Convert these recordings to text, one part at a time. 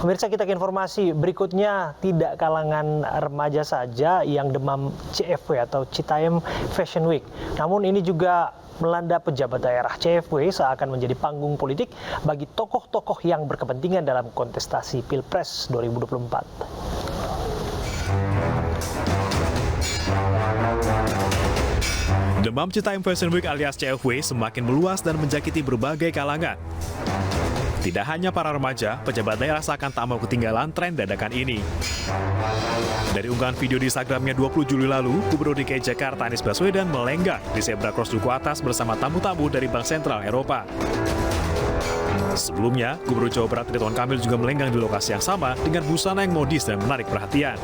Pemirsa, kita ke informasi berikutnya. Tidak kalangan remaja saja yang demam CFW atau Citayam Fashion Week. Namun ini juga melanda pejabat daerah. CFW seakan menjadi panggung politik bagi tokoh-tokoh yang berkepentingan dalam kontestasi Pilpres 2024. Demam Citayam Fashion Week alias CFW semakin meluas dan menjakiti berbagai kalangan. Tidak hanya para remaja, pejabat daerah seakan tak mau ketinggalan tren dadakan ini. Dari unggahan video di Instagramnya 20 Juli lalu, Gubernur DKI Jakarta Anies Baswedan melenggang di zebra cross Duku Atas bersama tamu-tamu dari Bank Sentral Eropa. Sebelumnya, Gubernur Jawa Barat Ridwan Kamil juga melenggang di lokasi yang sama dengan busana yang modis dan menarik perhatian.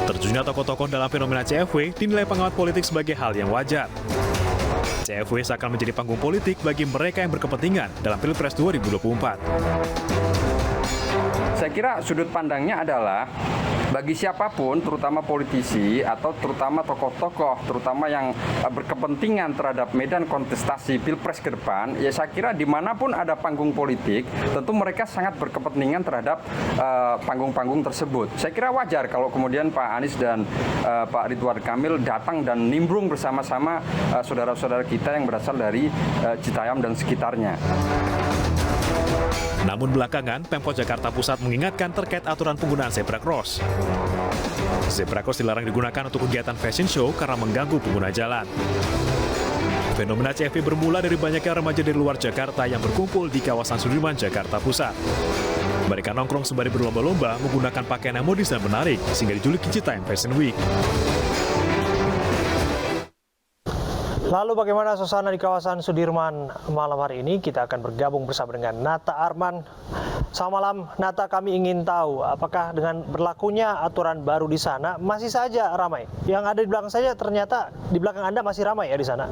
Terjunnya tokoh-tokoh dalam fenomena CFW dinilai pengamat politik sebagai hal yang wajar. CFW seakan menjadi panggung politik bagi mereka yang berkepentingan dalam Pilpres 2024. Saya kira sudut pandangnya adalah bagi siapapun, terutama politisi atau terutama tokoh-tokoh, terutama yang berkepentingan terhadap medan kontestasi Pilpres ke depan, ya saya kira dimanapun ada panggung politik, tentu mereka sangat berkepentingan terhadap panggung-panggung tersebut. Saya kira wajar kalau kemudian Pak Anies dan Pak Ridwan Kamil datang dan nimbrung bersama-sama saudara-saudara kita yang berasal dari Citayam dan sekitarnya. Namun belakangan, Pemkot Jakarta Pusat mengingatkan terkait aturan penggunaan zebra cross. Zebra cross dilarang digunakan untuk kegiatan fashion show karena mengganggu pengguna jalan. Fenomena CFW bermula dari banyaknya remaja dari luar Jakarta yang berkumpul di kawasan Sudirman, Jakarta Pusat. Mereka nongkrong sembari berlomba-lomba menggunakan pakaian yang modis dan menarik, sehingga dijuluki Citayam Fashion Week. Lalu bagaimana suasana di kawasan Sudirman malam hari ini? Kita akan bergabung bersama dengan Nata Arman. Selamat malam, Nata. Kami ingin tahu apakah dengan berlakunya aturan baru di sana masih saja ramai? Yang ada di belakang saja ternyata di belakang Anda masih ramai ya di sana?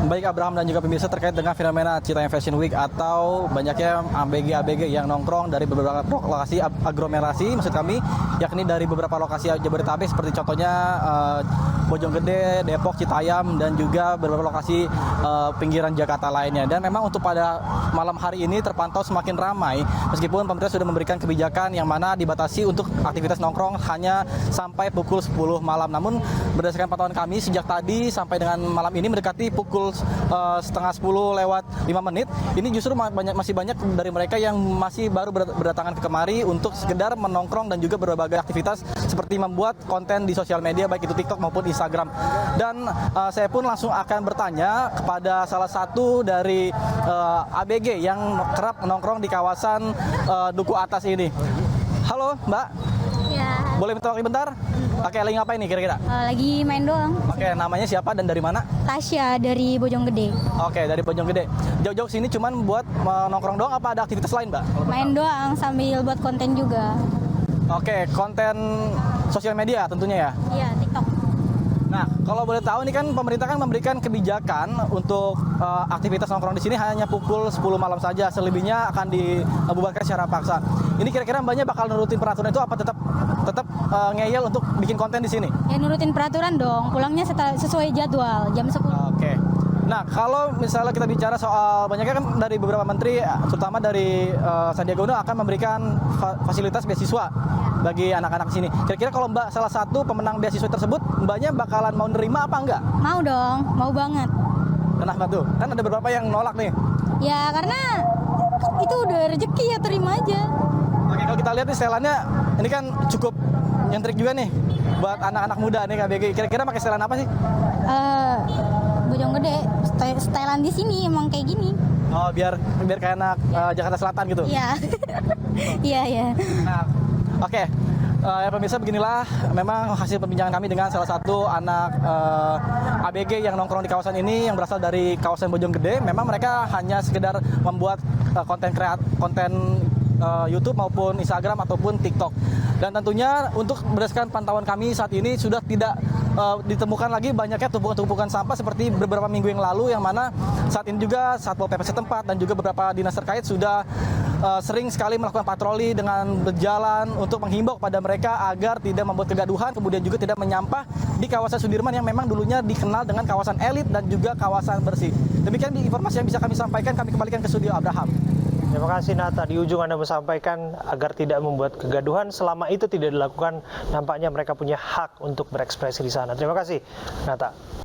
Baik Abraham dan juga pemirsa, terkait dengan fenomena Citayam Fashion Week atau banyaknya ABG yang nongkrong dari beberapa lokasi aglomerasi, maksud kami yakni dari beberapa lokasi Jabodetabek seperti contohnya Bojonggede, Depok, Citayam dan juga beberapa lokasi pinggiran Jakarta lainnya. Dan memang untuk pada malam hari ini terpantau semakin ramai meskipun pemerintah sudah memberikan kebijakan yang mana dibatasi untuk aktivitas nongkrong hanya sampai pukul 10 malam. Namun berdasarkan pantauan kami sejak tadi sampai dengan malam ini mendekati pukul setengah 10 lewat 5 menit, ini justru masih banyak dari mereka yang masih baru berdatangan ke kemari untuk sekedar menongkrong dan juga berbagai aktivitas seperti membuat konten di sosial media baik itu TikTok maupun Instagram. Dan saya pun langsung akan bertanya kepada salah satu dari ABG yang kerap nongkrong di kawasan Duku Atas ini. Halo Mbak, Ya. boleh minta waktu bentar? Pakai lagi ngapain nih kira-kira? Lagi main doang. Oke, namanya siapa dan dari mana? Tasya dari Bojonggede. Oke, dari Bojonggede. Jauh-jauh sini cuman buat nongkrong doang apa ada aktivitas lain, Mbak? Main doang sambil buat konten juga. Oke, konten sosial media tentunya ya. Iya, TikTok. Nah, kalau boleh tahu nih kan pemerintah kan memberikan kebijakan untuk aktivitas nongkrong di sini hanya pukul 10 malam saja, selebihnya akan dibubarkan secara paksa. Ini kira-kira Mbaknya bakal nurutin peraturan itu apa tetap ngeyel untuk bikin konten di sini? Ya nurutin peraturan dong, pulangnya sesuai jadwal jam 10. Oke. Nah, kalau misalnya kita bicara soal banyaknya kan dari beberapa menteri, terutama dari Sandiaga Uno akan memberikan fasilitas beasiswa bagi anak-anak sini. Kira-kira kalau Mbak salah satu pemenang beasiswa tersebut, Mbaknya bakalan mau nerima apa enggak? Mau dong, mau banget. Kenapa tuh? Kan ada beberapa yang nolak nih. Ya karena itu udah rezeki ya, terima aja. Oke, kalau kita lihat nih setelannya, ini kan cukup nyentrik juga nih buat anak-anak muda nih KBG. Kira-kira pakai setelan apa sih? Bojonggede, stylean di sini emang kayak gini. Oh, biar kayak anak Jakarta Selatan gitu. Iya. Iya, iya. Nah, oke. Ya pemirsa, beginilah memang hasil perbincangan kami dengan salah satu anak ABG yang nongkrong di kawasan ini yang berasal dari kawasan Bojonggede. Memang mereka hanya sekedar membuat konten YouTube maupun Instagram ataupun TikTok. Dan tentunya untuk berdasarkan pantauan kami saat ini sudah tidak ditemukan lagi banyaknya tumpukan-tumpukan sampah seperti beberapa minggu yang lalu, yang mana saat ini juga Satpol PP setempat dan juga beberapa dinas terkait sudah sering sekali melakukan patroli dengan berjalan untuk menghimbau kepada mereka agar tidak membuat kegaduhan, kemudian juga tidak menyampah di kawasan Sudirman yang memang dulunya dikenal dengan kawasan elit dan juga kawasan bersih. Demikian informasi yang bisa kami sampaikan, kami kembalikan ke studio Abraham. Terima kasih Nata. Di ujung Anda menyampaikan agar tidak membuat kegaduhan. Selama itu tidak dilakukan, nampaknya mereka punya hak untuk berekspresi di sana. Terima kasih Nata.